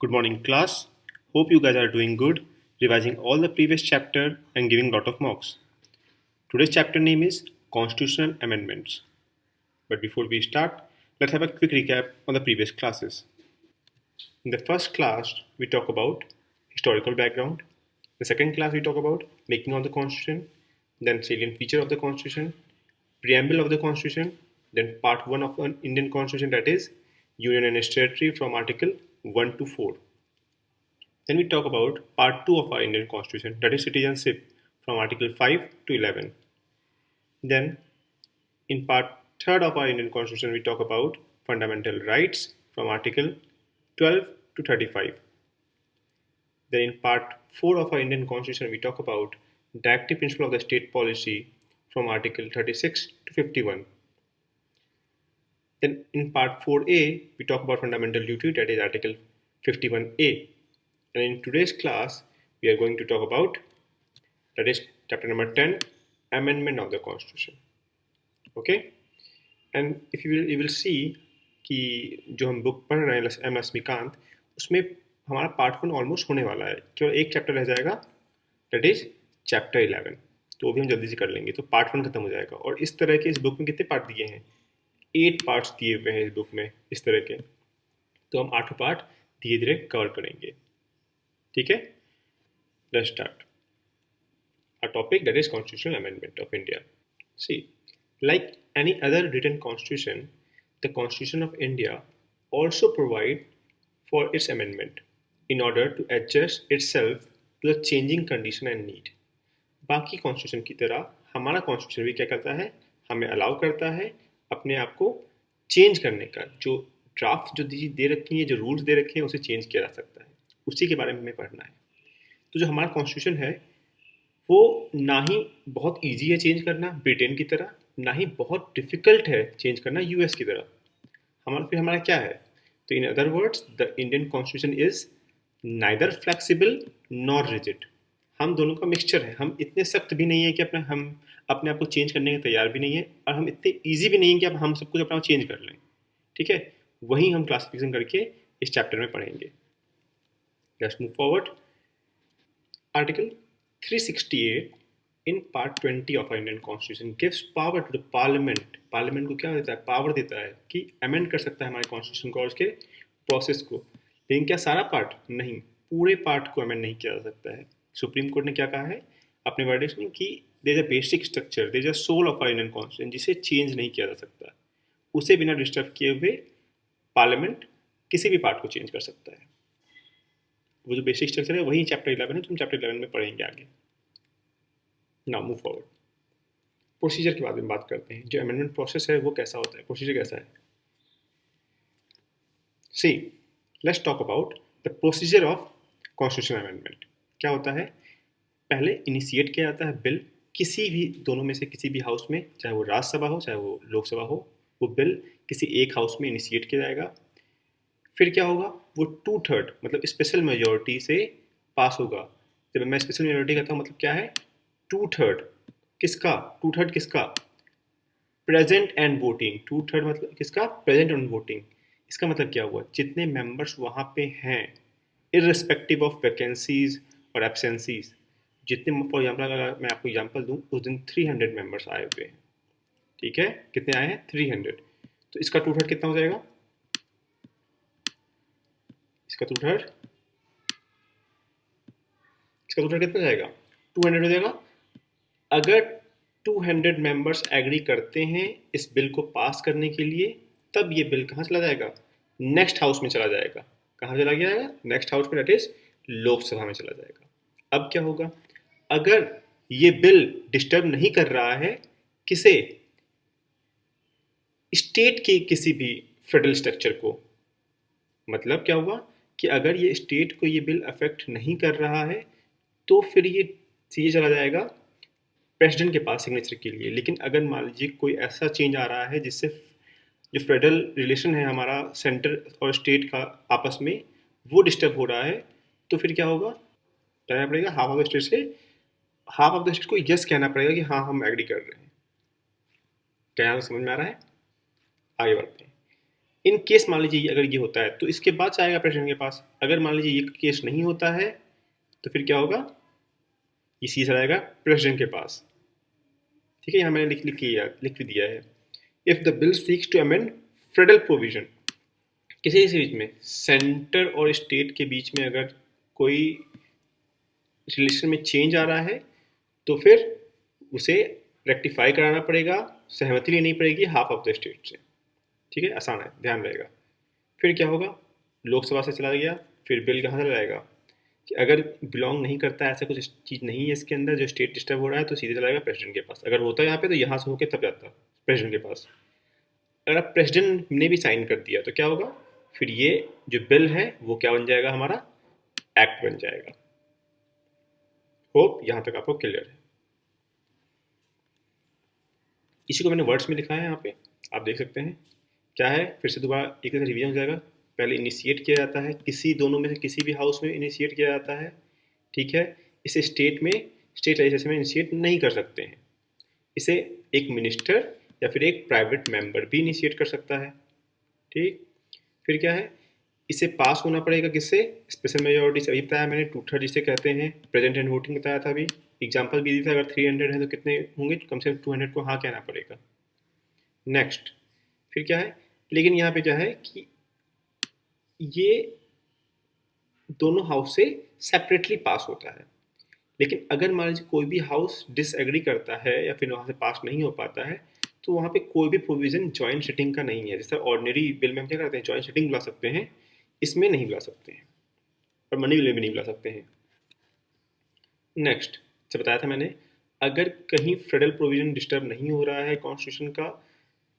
Good morning, class. Hope you guys are doing good, revising all the previous chapter and giving lot of marks. Today's chapter name is Constitutional Amendments. But before we start, let's have a quick recap on the previous classes. In the first class, we talk about historical background. The second class, we talk about making of the Constitution, then salient feature of the Constitution, preamble of the Constitution, then part 1 of an Indian Constitution, that is Union and its territory from Article 1 to 4. Then we talk about part 2 of our Indian Constitution, that is citizenship, from Article 5 to 11. Then in part 3rd of our Indian Constitution, we talk about fundamental rights from Article 12 to 35. Then in part 4 of our Indian Constitution, we talk about directive principle of the state policy from Article 36 to 51. Then in part 4a, we talk about fundamental duty, that is Article 51a. And in today's class, we are going to talk about, that is chapter number 10, amendment of the Constitution. Okay? And if you will see कि जो हम book पढ़ रहे हैं M Laxmikant, उसमें हमारा part 1 almost होने वाला है, केवल एक चैप्टर रह जाएगा, दैट इज चैप्टर 11. तो वो भी हम जल्दी से कर लेंगे, तो पार्ट 1 खत्म हो जाएगा. और इस तरह के इस बुक में कितने पार्ट दिए हैं? 8 पार्ट्स दिए हुए हैं इस बुक में इस तरह के. तो हम 8 पार्ट धीरे धीरे कवर करेंगे. ठीक है, let's start our topic, that is Constitutional Amendment of India. See, like any other written constitution, the Constitution of India also provide for its amendment in order to adjust itself to the changing condition and need. बाकी constitution की तरह हमारा constitution भी क्या करता है, हमें allow करता है अपने आप को चेंज करने का. जो ड्राफ्ट जो दे रखी है, जो रूल्स दे रखे हैं, उसे चेंज किया जा सकता है. उसी के बारे में हमें पढ़ना है. तो जो हमारा कॉन्स्टिट्यूशन है वो ना ही बहुत इजी है चेंज करना ब्रिटेन की तरह, ना ही बहुत डिफ़िकल्ट है चेंज करना यूएस की तरह. हमारा क्या है? तो in other words, the Indian constitution is neither flexible nor rigid. हम दोनों का मिक्सचर है. हम इतने सख्त भी नहीं है कि हम अपने आप को चेंज करने के तैयार भी नहीं है, और हम इतने ईजी भी नहीं है कि अब हम सब कुछ अपना चेंज कर लें. ठीक है, वही हम क्लासिफिकेशन करके इस चैप्टर में पढ़ेंगे. Let's move forward. Article 368 in part 20 of our Indian Constitution gives power to the Parliament. Parliament को क्या देता है? पावर देता है कि अमेंड कर सकता है हमारे कॉन्स्टिट्यूशन को और उसके प्रोसेस को. लेकिन क्या सारा पार्ट? नहीं, पूरे पार्ट को अमेंड नहीं किया जा सकता है. सुप्रीम कोर्ट ने क्या कहा है अपने वर्डिक्ट में कि there is a basic structure, there is a soul of our Indian constitution, जिसे चेंज नहीं किया जा सकता. उसे बिना डिस्टर्ब किए हुए पार्लियामेंट किसी भी पार्ट को चेंज कर सकता है. वो जो बेसिक स्ट्रक्चर है वही चैप्टर 11 है, तो हम चैप्टर 11 में पढ़ेंगे आगे. Now move forward. प्रोसीजर के बारे में बात करते हैं. जो अमेंडमेंट प्रोसेस है वो कैसा होता है, प्रोसीजर कैसा है. See, let's talk about the procedure of constitutional amendment. क्या होता है? पहले इनिशिएट किया जाता है बिल, किसी भी दोनों में से किसी भी हाउस में, चाहे वो राज्यसभा हो चाहे वो लोकसभा हो, वो बिल किसी एक हाउस में इनिशिएट किया जाएगा. फिर क्या होगा? वो 2/3 मतलब स्पेशल मेजोरिटी से पास होगा. जब मैं स्पेशल मेजोरिटी कहता हूँ मतलब क्या है? 2/3 किसका? 2/3 किसका? Present and voting. 2/3 मतलब किसका? Present and voting. इसका मतलब क्या हुआ? जितने मेंबर्स वहाँ पे हैं, इररिस्पेक्टिव ऑफ वैकेंसीज और एब्सेंसीज, जितने, फॉर एग्जाम्पल अगर मैं आपको एग्जाम्पल दूँ, उस दिन 300 मेंबर्स आए हुए हैं. ठीक है, कितने आए हैं? 300. तो इसका 2/3 कितना हो जाएगा? इसका 2/3 कितना जाएगा? 200 हो जाएगा. अगर 200 मेंबर्स एग्री करते हैं इस बिल को पास करने के लिए, तब ये बिल कहाँ चला जाएगा? नेक्स्ट हाउस में चला जाएगा. कहाँ चला जाएगा? नेक्स्ट हाउस में, दैट इज लोकसभा में चला जाएगा. अब क्या होगा? अगर ये बिल डिस्टर्ब नहीं कर रहा है किसे? स्टेट के किसी भी फेडरल स्ट्रक्चर को. मतलब क्या हुआ कि अगर ये स्टेट को ये बिल अफेक्ट नहीं कर रहा है तो फिर ये सीधे चला जाएगा प्रेसिडेंट के पास सिग्नेचर के लिए. लेकिन अगर मान लीजिए कोई ऐसा चेंज आ रहा है जिससे जो फेडरल रिलेशन है हमारा सेंटर और स्टेट का आपस में, वो डिस्टर्ब हो रहा है, तो फिर क्या होगा? कहना पड़ेगा हाफ ऑफ द स्टेट को यस कहना पड़ेगा कि हाँ हम एग्री कर रहे हैं. क्या यहाँ समझ में आ रहा है? आगे बढ़ते हैं. इन केस मान लीजिए अगर ये होता है तो इसके बाद से आएगा प्रेसिडेंट के पास। अगर मान लीजिए ये केस नहीं होता है तो फिर क्या होगा, ये सीधा आएगा प्रेसिडेंट के पास। ठीक है, यहाँ मैंने लिख भी दिया है। If the bill seeks to amend federal provision, किसी बीच में सेंटर और स्टेट के बीच में अगर कोई रिलेशन में चेंज आ रहा है तो फिर उसे रेक्टिफाई कराना पड़ेगा, सहमति लेनी पड़ेगी हाफ ऑफ द स्टेट से। ठीक है, आसान है, ध्यान रहेगा। फिर क्या होगा, लोकसभा से चला गया, फिर बिल कहाँ से लाएगा कि अगर बिलोंग नहीं करता है, ऐसा कुछ चीज़ नहीं है इसके अंदर जो स्टेट डिस्टर्ब हो रहा है, तो सीधे चलाएगा प्रेसिडेंट के पास। अगर होता है यहाँ पे तो यहाँ से होकर तब जाता प्रेसिडेंट के पास। अगर प्रेसिडेंट ने भी साइन कर दिया तो क्या होगा, फिर ये जो बिल है वो क्या बन जाएगा, हमारा एक्ट बन जाएगा। होप यहाँ तक आपको क्लियर है। इसी को मैंने वर्ड्स में लिखा है यहाँ पे, आप देख सकते हैं क्या है। फिर से दोबारा एक तरह रिवीजन हो जाएगा। पहले इनिशिएट किया जाता है, किसी दोनों में से किसी भी हाउस में इनिशिएट किया जाता है। ठीक है, इसे स्टेट लेजिस्लेशन में इनिशिएट नहीं कर सकते हैं। इसे एक मिनिस्टर या फिर एक प्राइवेट मेंबर भी इनिशिएट कर सकता है। ठीक, फिर क्या है, इसे पास होना पड़ेगा किससे, स्पेशल मेजोरिटी से। अभी बताया मैंने, 2/3 जिसे कहते हैं। प्रेजेंट एंड वोटिंग बताया था अभी, एग्जाम्पल भी दिया था। अगर 300 है तो कितने होंगे, कम से कम 200 को हाँ कहना पड़ेगा। नेक्स्ट, फिर क्या है, लेकिन यहाँ पे क्या है कि ये दोनों हाउस से सेपरेटली पास होता है। लेकिन अगर मान लीजिए कोई भी हाउस डिसएग्री करता है या फिर वहाँ से पास नहीं हो पाता है, तो वहाँ पे कोई भी प्रोविज़न जॉइंट सिटिंग का नहीं है। जैसे ऑर्डिनरी बिल में हम क्या करते हैं, जॉइंट सिटिंग बुला सकते हैं, इसमें नहीं बुला सकते हैं, और मनी बिल में भी नहीं बुला सकते हैं। नेक्स्ट, जब बताया था मैंने, अगर कहीं फेडरल प्रोविज़न डिस्टर्ब नहीं हो रहा है कॉन्स्टिट्यूशन का,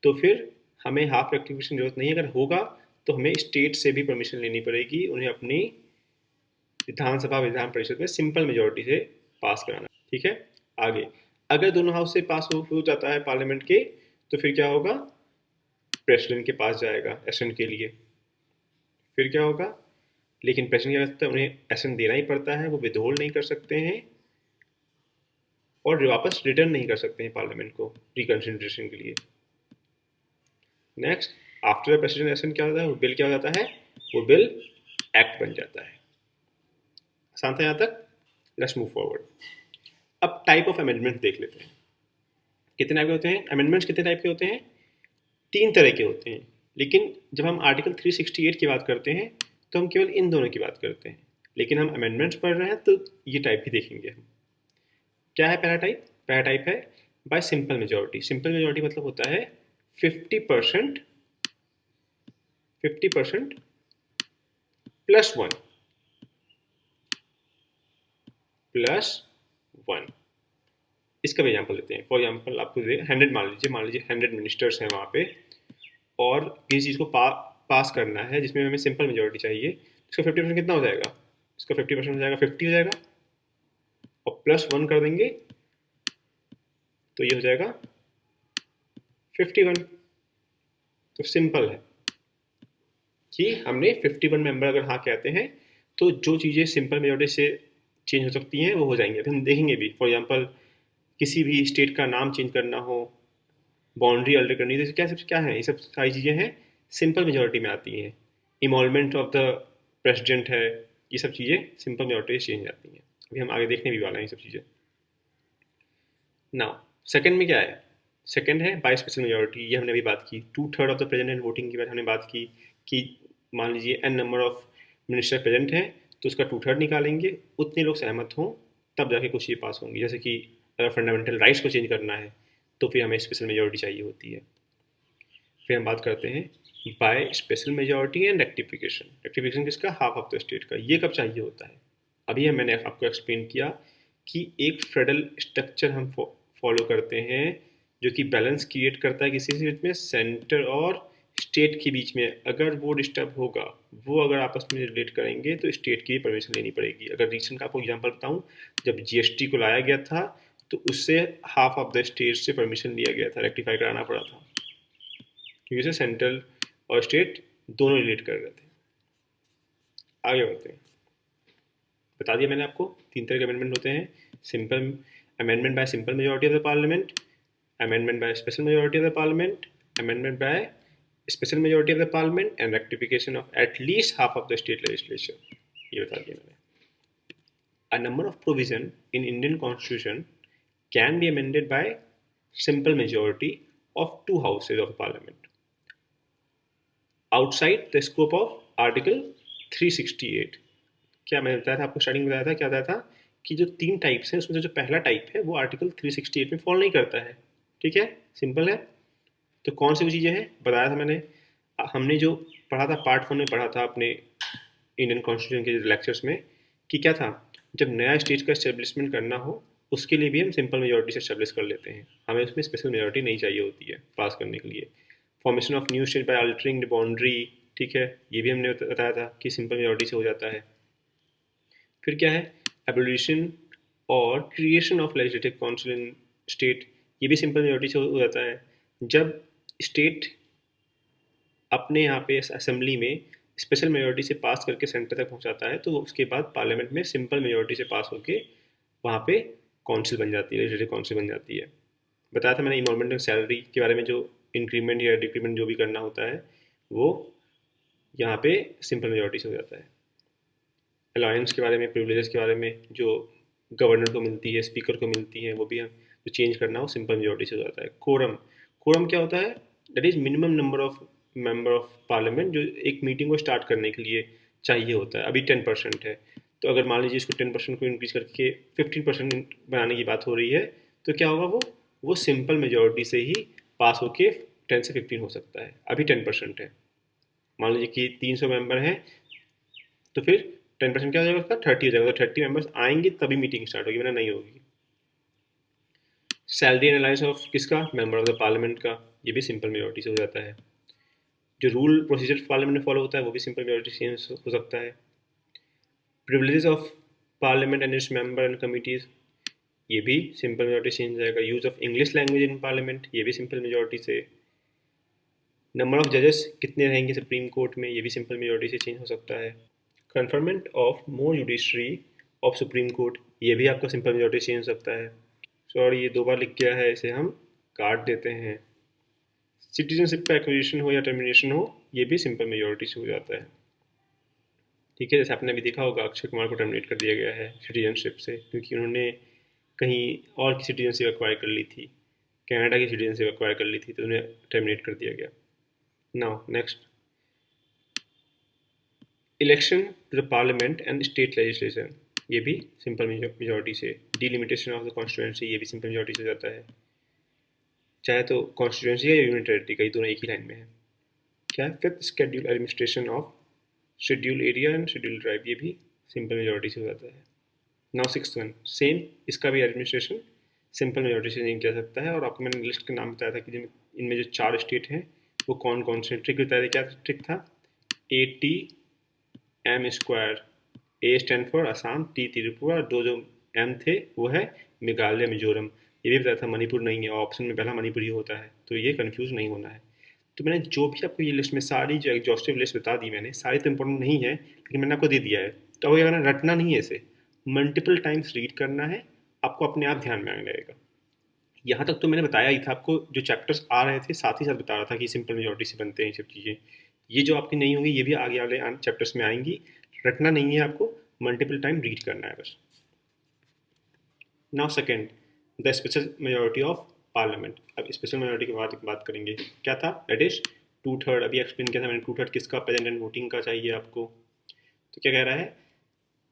तो फिर हमें हाफ रेक्टिफिकेशन की जरूरत नहीं है। अगर होगा तो हमें स्टेट से भी परमिशन लेनी पड़ेगी, उन्हें अपनी विधानसभा विधान परिषद में सिंपल मेजोरिटी से पास कराना। ठीक है, आगे अगर दोनों हाउस से पास हो जाता है पार्लियामेंट के, तो फिर क्या होगा, प्रेसिडेंट के पास जाएगा एसेंट के लिए। फिर क्या होगा, लेकिन प्रेसिडेंट क्या करता है, उन्हें एसेंट देना ही पड़ता है, वो विदहोल्ड नहीं कर सकते हैं और वापस रिटर्न नहीं कर सकते हैं पार्लियामेंट को रिकंसिडरेशन के लिए। नेक्स्ट, आफ्टर प्रेसिडेंट एसेंट क्या होता है, वो बिल क्या हो जाता है, वो बिल एक्ट बन जाता है। आसान था यहाँ तक। Let's move forward. अब टाइप ऑफ अमेंडमेंट देख लेते हैं। कितने टाइप के होते हैं अमेंडमेंट्स, कितने टाइप के होते हैं, 3 तरह के होते हैं। लेकिन जब हम आर्टिकल 368 की बात करते हैं तो हम केवल इन दोनों की बात करते हैं। लेकिन हम अमेंडमेंट्स पढ़ रहे हैं तो ये टाइप भी देखेंगे हम। क्या है पहला टाइप है bye simple majority. Simple majority मतलब होता है 50% +1 +1। इसका भी एग्जाम्पल लेते हैं। फॉर एग्जाम्पल आपको 100 मान लीजिए 100 मिनिस्टर्स हैं वहाँ पे, और किसी चीज़ को पास करना है जिसमें हमें सिंपल मेजोरिटी चाहिए। इसका 50% कितना हो जाएगा, इसका 50% हो जाएगा 50 हो जाएगा, और +1 कर देंगे तो ये हो जाएगा 51। तो सिंपल है कि हमने 51 मेंबर अगर हाँ कहते हैं तो जो चीज़ें सिंपल मेजोरिटी से चेंज हो सकती हैं वो हो जाएंगी। अभी हम देखेंगे भी। फॉर एग्जांपल किसी भी स्टेट का नाम चेंज करना हो, बाउंड्री अल्टर करनी है, तो क्या है, ये सब सारी चीज़ें हैं सिंपल मेजोरिटी में आती हैं। इमॉल्वमेंट ऑफ द प्रेसिडेंट है, ये सब चीज़ें सिंपल मेजोरिटी से चेंज आती हैं। अभी हम आगे देखने भी वाले हैं ये सब चीज़ें। नाउ सेकंड में क्या है, सेकंड है बाय स्पेशल मेजोरिटी। ये हमने अभी बात की। 2/3 of the present and voting की बात हमने बात की कि मान लीजिए n number of minister present हैं तो उसका 2/3 निकालेंगे, उतने लोग सहमत हों तब जाके कुछ चीज़ें पास होंगी। जैसे कि अगर फंडामेंटल राइट्स को चेंज करना है तो फिर हमें स्पेशल मेजोरिटी चाहिए होती है। फिर हम बात करते हैं by special majority and rectification. Rectification किसका, हाफ ऑफ द स्टेट का। ये कब चाहिए होता है, अभी मैंने आपको एक्सप्लेन किया कि एक फेडरल स्ट्रक्चर हम फॉलो करते हैं जो कि बैलेंस क्रिएट करता है किसी से में, सेंटर और स्टेट के बीच में। अगर वो डिस्टर्ब होगा, वो अगर आपस में रिलेट करेंगे तो स्टेट की भी परमिशन लेनी पड़ेगी। अगर रिसेंट का आपको एग्जांपल बताऊं, जब जीएसटी को लाया गया था तो उससे हाफ ऑफ द स्टेट से परमिशन लिया गया था, रेक्टिफाई कराना पड़ा था, क्योंकि उसे सेंट्रल और स्टेट दोनों रिलेट कर रहे थे। आगे बढ़ते हैं। बता दिया मैंने आपको 3 तरह के अमेंडमेंट होते हैं। Simple amendment by simple majority of the parliament, amendment by special majority of the parliament, amendment by special majority of the parliament and rectification of at least half of the state legislature, ये बता दिया मैंने। A number of provision in Indian constitution can be amended by simple majority of two houses of parliament outside the scope of article 368। क्या मैंने बताया था आपको, starting में बताया था, क्या बताया था कि जो 3 टाइप्स हैं उसमें से जो पहला टाइप है वो आर्टिकल 368 में फॉलो नहीं करता है। ठीक है, सिंपल है। तो कौन सी वो चीज़ें हैं बताया था मैंने, हमने जो पढ़ा था पार्ट 1 में पढ़ा था अपने इंडियन कॉन्स्टिट्यूशन के लेक्चर्स में, कि क्या था, जब नया स्टेट का एस्टेब्लिशमेंट करना हो उसके लिए भी हम सिंपल मेजोरिटी से एस्टेब्लिश कर लेते हैं, हमें उसमें स्पेशल मेजोरिटी नहीं चाहिए होती है पास करने के लिए। Formation of new state by altering the boundary, ठीक है, ये भी हमने बताया था कि सिंपल मेजोरिटी से हो जाता है। फिर क्या है, एबोलिशन और creation of legislative council in state, ये भी सिंपल मेजोरिटी से हो जाता है। जब स्टेट अपने यहाँ पे असेंबली में स्पेशल मेजोरिटी से पास करके सेंटर तक पहुँचाता है तो उसके बाद पार्लियामेंट में सिंपल मेजोरिटी से पास होके वहाँ पे काउंसिल बन जाती है, लेजिस्लेटिव काउंसिल बन जाती है। बताया था मैंने इन्वॉल्वमेंट ऑफ सैलरी के बारे में, जो इंक्रीमेंट या डिक्रीमेंट जो भी करना होता है वो यहाँ पे सिंपल मेजोरिटी से हो जाता है। अलायंस के बारे में, प्रिविलेजेस के बारे में जो गवर्नर को मिलती है, स्पीकर को मिलती है, वो भी हम जो चेंज करना हो सिंपल मेजोरिटी से हो जाता है। कोरम, कोरम क्या होता है, that is minimum number of member of parliament जो एक मीटिंग को स्टार्ट करने के लिए चाहिए होता है। अभी 10% है, तो अगर मान लीजिए इसको 10% को इंक्रीज करके 15% बनाने की बात हो रही है तो क्या होगा, वो सिंपल मेजोरिटी से ही पास होके 10 से 15 हो सकता है। अभी 10% है, मान लीजिए कि 300 मेंबर हैं तो फिर 10% क्या हो जाएगा उसका, 30 हो जाएगा। तो 30 मेंबर्स आएंगे तभी मीटिंग स्टार्ट होगी, वरना नहीं होगी। सैलरी एनालाइज ऑफ किसका, मेंबर ऑफ द पार्लियामेंट का, ये भी सिंपल मेजोरिटी से हो जाता है। जो रूल प्रोसीजर पार्लियामेंट में फॉलो होता है वो भी सिंपल मेजोरिटी से हो सकता है। Privileges of parliament and its member and committees, ये भी सिंपल मेजोरिटी से हो जाएगा। Use of English language in parliament, ये भी सिंपल मेजोरिटी से। नंबर ऑफ जजेस कितने रहेंगे सुप्रीम कोर्ट में, ये भी सिंपल मेजोरिटी से चेंज हो सकता है। Conferment of more judiciary of supreme court, ये भी आपका सिंपल मेजोरिटी से चेंज हो सकता है। सॉरी, ये 2 बार लिख गया है, इसे हम काट देते हैं। सिटीजनशिप का एक्विजिशन हो या टर्मिनेशन हो, ये भी सिंपल मेजोरिटी से हो जाता है। ठीक है, जैसे आपने अभी देखा होगा अक्षय कुमार को टर्मिनेट कर दिया गया है सिटीजनशिप से, क्योंकि उन्होंने कहीं और की सिटीजनशिप एक्वायर कर ली थी, कनाडा की सिटीजनशिप एक्वायर कर ली थी, तो उन्हें टर्मिनेट कर दिया गया। Now next, election to the parliament and state legislation, ये भी सिंपल मेजोरिटी से। डिलिमिटेशन ऑफ द कॉन्स्टिट्यूएंसी, ये भी सिंपल मेजोरिटी से जाता है, चाहे तो कॉन्स्टिट्यूएंसी या यूनियन टेरिटरी का, ये दोनों एक ही लाइन में है। क्या है, fifth schedule administration of schedule area and schedule tribe, ये भी सिंपल मेजोरिटी से हो जाता है। नाउ 6th वन, सेम, इसका भी एडमिनिस्ट्रेशन सिंपल मेजोरिटी से नहीं किया सकता है। और आपको मैंने लिस्ट का नाम बताया था कि इनमें जो 4 स्टेट हैं वो कौन कौन से, ट्रिक बताया था, क्या ट्रिक था, ATM², A stand for Assam, T Tripura, 2 जो M थे वो है मेघालय, मिजोरम। ये भी बताया था मणिपुर नहीं है, ऑप्शन में पहला मणिपुर ही होता है, तो ये कंफ्यूज नहीं होना है। तो मैंने जो भी आपको ये लिस्ट में सारी जो एग्जॉस्टिव लिस्ट बता दी मैंने, सारी तो इंपॉर्टेंट नहीं है लेकिन मैंने आपको दे दिया है। तो अब ये रटना नहीं है, इसे मल्टीपल टाइम्स रीड करना है, आपको अपने आप ध्यान में आने लगेगा। यहाँ तक तो मैंने बताया ही था आपको, जो चैप्टर्स आ रहे थे साथ ही साथ बता रहा था कि सिंपल मेजोरिटी से बनते हैं ये सब चीज़ें। ये जो आपकी नहीं होंगी ये भी आगे वाले चैप्टर्स में आएंगी, रटना नहीं है आपको, मल्टीपल टाइम रीड करना है बस। Now second, the special majority of parliament. अब स्पेशल मेजोरिटी की बात करेंगे, क्या था, दैट इज 2/3। अभी एक्सप्लेन किया था मैंने, 2/3 किसका, प्रेजेंट एंड वोटिंग का चाहिए आपको। तो क्या कह रहा है,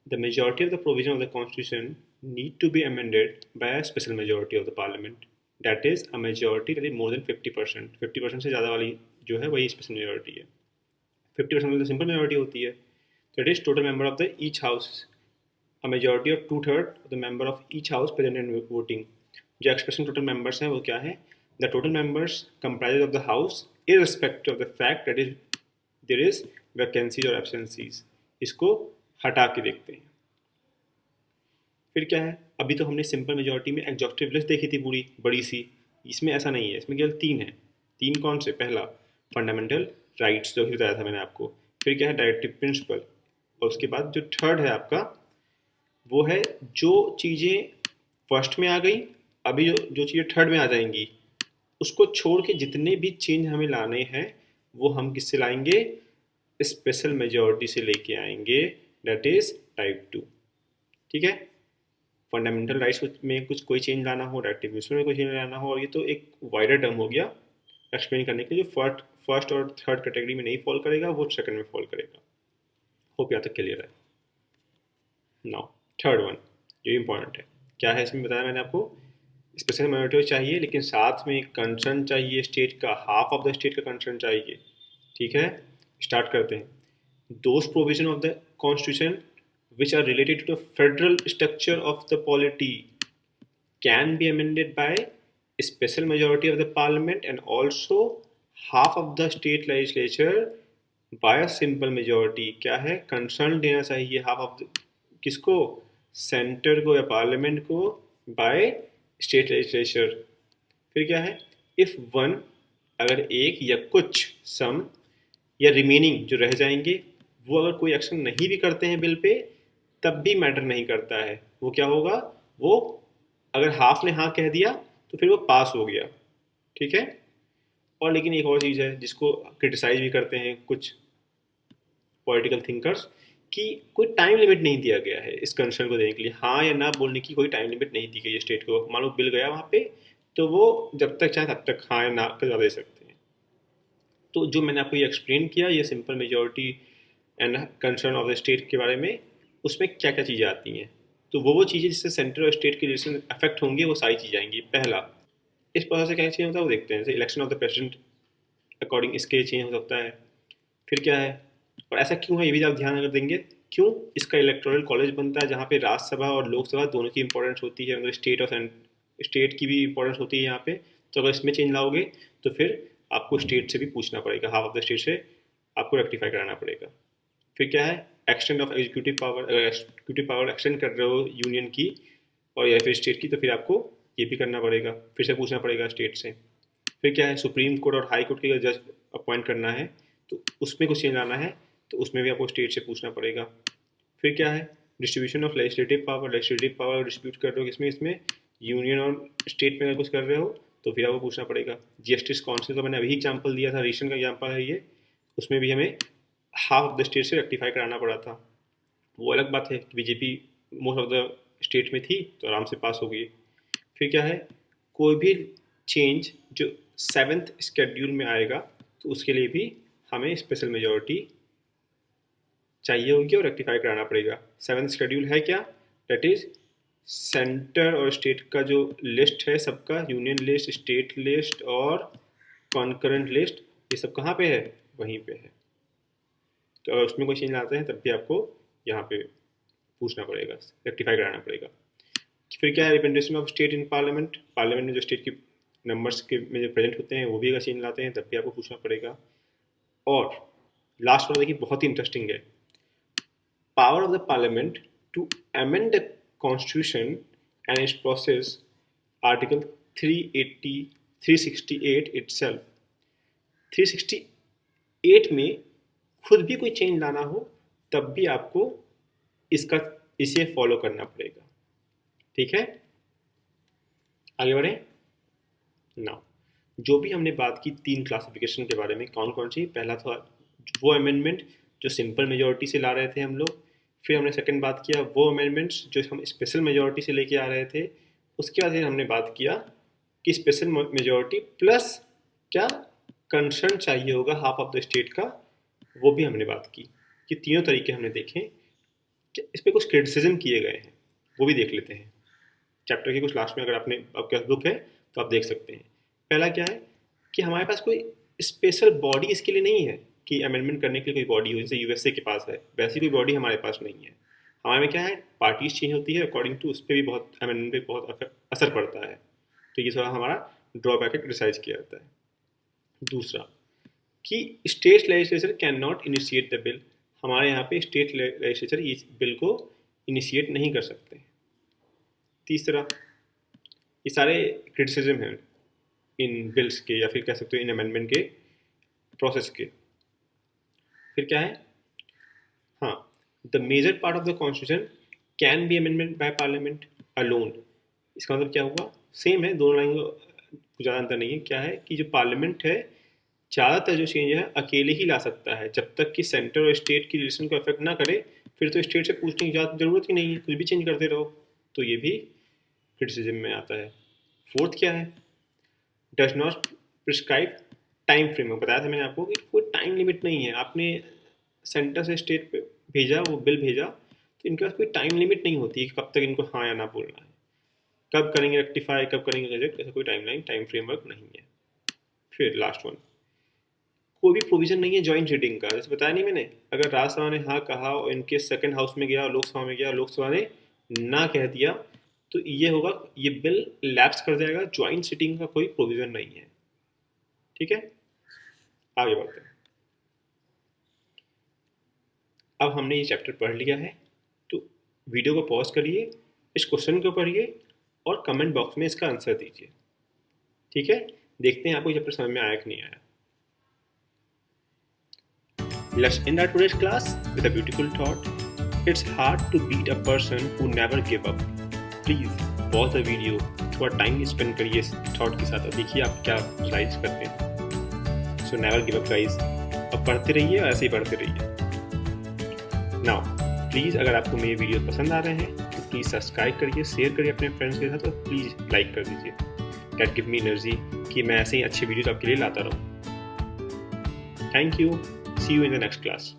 the majority of the provision of the constitution need to be amended by a special majority of the parliament, that is a majority that is more than 50%। 50% से ज़्यादा वाली जो है वही स्पेशल मेजोरिटी है। 50% तो सिंपल मेजोरिटी होती है। That is total member of the each house, a majority of 2/3 of the member of each house present and voting। जो एक्सप्रेशन टोटल मेंबर्स हैं वो क्या है, the total members comprise of the house irrespective of the fact that is there is vacancies और absences। इसको हटा के देखते हैं। फिर क्या है, अभी तो हमने सिंपल मेजोरिटी में एग्जॉस्टिव लिस्ट देखी थी पूरी बड़ी सी, इसमें ऐसा नहीं है, इसमें केवल 3 है। 3 कौन से, पहला फंडामेंटल राइट्स जो भी बताया था मैंने आपको, फिर क्या है डायरेक्टिव प्रिंसिपल, और उसके बाद जो थर्ड है आपका वो है जो चीज़ें फर्स्ट में आ गई, अभी जो चीज़ें थर्ड में आ जाएंगी उसको छोड़ के जितने भी चेंज हमें लाने हैं वो हम किससे लाएंगे, स्पेशल मेजॉरिटी से लेके आएंगे, दैट इज टाइप 2। ठीक है, फंडामेंटल राइट्स में कुछ कोई चेंज लाना हो, रेक्टिफिकेशन में कोई चेंज लाना हो, और ये तो एक वाइडर टर्म हो गया एक्सप्लेन करने के लिए। जो फर्स्ट और थर्ड कैटेगरी में नहीं फॉल करेगा वो सेकंड में फॉल करेगा। होप यहाँ तक क्लियर है। नाउ थर्ड वन जो इंपॉर्टेंट है, क्या है इसमें बताया मैंने आपको, स्पेशल माइनॉरिटी चाहिए लेकिन साथ में कंसर्न चाहिए स्टेट का, हाफ ऑफ द स्टेट का कंसर्न चाहिए। ठीक है, स्टार्ट करते हैं। Those provision of the constitution which are related to the federal structure of the polity can be amended by a special majority of the parliament and also half of the state legislature by a simple majority। क्या है, concern देना चाहिए half of किसको, centre को या parliament को, by state legislature. फिर क्या है, इफ वन, अगर एक या कुछ, सम या रिमेनिंग जो रह जाएंगे, वो अगर कोई एक्शन नहीं भी करते हैं बिल पे तब भी मैटर नहीं करता है। वो क्या होगा, वो अगर हाफ ने हाँ कह दिया तो फिर वो पास हो गया। ठीक है, और लेकिन एक और चीज़ है जिसको क्रिटिसाइज भी करते हैं कुछ पॉलिटिकल थिंकर्स, कि कोई टाइम लिमिट नहीं दिया गया है इस कंसर्न को देने के लिए। हाँ या ना बोलने की कोई टाइम लिमिट नहीं दी गई है स्टेट को। मान लो बिल गया वहाँ पे, तो वो जब तक चाहे तब तक हाँ या ना का जवाब दे सकते हैं। तो जो मैंने आपको ये एक्सप्लेन किया, ये simple majority and concern of the state के बारे में, उसमें क्या क्या चीज़ें आती हैं। तो वो चीज़ें जिससे सेंटर और स्टेट के रिलेशन अफेक्ट होंगे, वो सारी चीज़ें आएंगी। पहला, इस प्रोसेस से क्या चेंज होता है वो देखते हैं। जैसे election of the president according इसके चेंज हो सकता है। फिर क्या है, और ऐसा क्यों है ये भी आप ध्यान अगर देंगे, क्यों इसका इलेक्टोरल कॉलेज बनता है जहाँ पे राज्यसभा और लोकसभा दोनों की इंपॉर्टेंस होती है, मतलब स्टेट और स्टेट की भी इंपॉर्टेंस होती है यहाँ पे। तो अगर इसमें चेंज लाओगे तो फिर आपको स्टेट से भी पूछना पड़ेगा, हाफ ऑफ द स्टेट से आपको रेक्टिफाई कराना पड़ेगा। फिर क्या है, एक्सटेंड ऑफ एग्जीक्यूटिव पावर, अगर एग्जीक्यूटिव पावर एक्सटेंड कर रहे हो यूनियन की और या फिर स्टेट की, तो फिर आपको ये भी करना पड़ेगा, फिर से पूछना पड़ेगा स्टेट से। फिर क्या है, सुप्रीम कोर्ट और हाई कोर्ट के जज अपॉइंट करना है तो उसमें कुछ चेंज लाना है तो उसमें भी आपको स्टेट से पूछना पड़ेगा। फिर क्या है, distribution of legislative power distribute कर रहे हो किसमें, इसमें यूनियन और स्टेट में अगर कुछ कर रहे हो तो फिर आपको पूछना पड़ेगा। जीएसटी काउंसिल का मैंने अभी एग्जाम्पल दिया था, रीसेंट का एग्जाम्पल है ये, उसमें भी हमें हाफ ऑफ द स्टेट से रेक्टिफाई कराना पड़ा था। वो अलग बात है कि BJP most of the state में थी तो आराम से पास हो गई। फिर क्या है, कोई भी चेंज जो 7th शेड्यूल में आएगा तो उसके लिए भी हमें स्पेशल मेजॉरिटी चाहिए होगी और रेक्टिफाई कराना पड़ेगा। 7th शेड्यूल है क्या, दैट इज सेंटर और स्टेट का जो लिस्ट है सबका, यूनियन लिस्ट, स्टेट लिस्ट और कॉन्करेंट लिस्ट, ये सब कहाँ पे है, वहीं पे है। तो अगर उसमें कोई चेंज आते हैं तब भी आपको यहाँ पे पूछना पड़ेगा, रेक्टिफाई कराना पड़ेगा। फिर क्या है, representation of state in parliament, parliament में जो स्टेट की नंबर्स के में जो प्रेजेंट होते हैं वो भी अगर चेंज लाते हैं तब भी आपको पूछना पड़ेगा। और लास्ट वाला देखिए बहुत ही इंटरेस्टिंग है, power of the parliament to amend the constitution and its process, article 368 itself. 368 में खुद भी कोई चेंज लाना हो तब भी आपको इसे फॉलो करना पड़ेगा। ठीक है, आगे बढ़े। नाउ जो भी हमने बात की 3 क्लासिफिकेशन के बारे में, कौन कौन सी, पहला था वो अमेंडमेंट जो सिंपल मेजॉरिटी से ला रहे थे हम लोग। फिर हमने सेकंड बात किया वो अमेंडमेंट्स जो हम स्पेशल मेजॉरिटी से लेके आ रहे थे। उसके बाद हमने बात किया कि स्पेशल मेजॉरिटी प्लस क्या कंसर्न चाहिए होगा हाफ ऑफ द स्टेट का, वो भी हमने बात की। कि तीनों तरीके हमने देखे कि इस पर कुछ क्रिटिसिज्म किए गए हैं, वो भी देख लेते हैं। चैप्टर के कुछ लास्ट में अगर आपके पास बुक है तो आप देख सकते हैं। पहला क्या है कि हमारे पास कोई स्पेशल बॉडी इसके लिए नहीं है कि अमेंडमेंट करने के लिए कोई बॉडी हो, जैसे यूएसए के पास है वैसी कोई बॉडी हमारे पास नहीं है। हमारे में क्या है, पार्टीज चेंज होती है अकॉर्डिंग टू, उस पर भी बहुत अमेंडमेंट पे बहुत असर पड़ता है। तो ये थोड़ा हमारा ड्रॉबैक है, क्रिटिसाइज किया जाता है। दूसरा कि state legislature can not initiate the bill, हमारे यहाँ पे स्टेट लेजिस्लेचर इस बिल को इनिशिएट नहीं कर सकते। तीसरा, ये सारे क्रिटिसिज्म हैं इन बिल्स के या फिर कह सकते हो इन अमेंडमेंट के प्रोसेस के। फिर क्या है, हाँ, the major part of the constitution can be amendment by parliament alone. इसका मतलब क्या हुआ, सेम है, दोनों लाइन को ज़्यादा अंतर नहीं है। क्या है कि जो पार्लियामेंट है ज़्यादातर जो चेंज है अकेले ही ला सकता है, जब तक कि सेंटर और स्टेट की रिलेशन को अफेक्ट ना करे फिर तो स्टेट से पूछने की ज़रूरत ही नहीं है, कुछ भी चेंज करते रहो। तो ये भी क्रिटिसिज्म में आता है। फोर्थ क्या है, does not prescribe time frame. बताया था मैंने आपको कि कोई टाइम लिमिट नहीं है। आपने सेंटर से स्टेट पे भेजा, वो बिल भेजा, तो इनके पास कोई टाइम लिमिट नहीं होती कि कब तक इनको हाँ या ना बोलना है, कब करेंगे रेक्टिफाई, कब करेंगे रिजेक्ट, ऐसा कोई टाइमलाइन, टाइम फ्रेमवर्क नहीं है। फिर लास्ट वन, कोई भी प्रोविजन नहीं है जॉइंट रीडिंग का। जैसे बताया नहीं मैंने, अगर राज्यसभा ने हाँ कहा और इनके सेकंड हाउस में गया और लोकसभा में गया, लोकसभा ने ना कह दिया, तो ये होगा, ये बिल लैप्स कर जाएगा, ज्वाइंट सिटिंग का कोई प्रोविजन नहीं है। ठीक है, आगे बढ़ते हैं। अब हमने ये चैप्टर पढ़ लिया है, तो वीडियो को पॉज करिए, इस क्वेश्चन को पढ़िए और कमेंट बॉक्स में इसका आंसर दीजिए। ठीक है, देखते हैं आपको चैप्टर समझ में आया कि नहीं आया। Let's end our today's class with a beautiful thought. It's hard to beat a person who never give up. Please pause the video, थोड़ा टाइम स्पेंड करिए इस थॉट के साथ और देखिए आप क्या रियलाइज करते हैं। So never give up guys, अब पढ़ते रहिए और ऐसे ही पढ़ते रहिए। नाउ प्लीज़, अगर आपको मेरे वीडियो पसंद आ रहे हैं तो प्लीज़ सब्सक्राइब करिए, शेयर करिए अपने फ्रेंड्स के साथ और प्लीज़ लाइक कर दीजिए। दैट गिव मी एनर्जी कि मैं ऐसे ही अच्छे वीडियोस आपके लिए लाता रहूँ। Thank you, see you in the next class.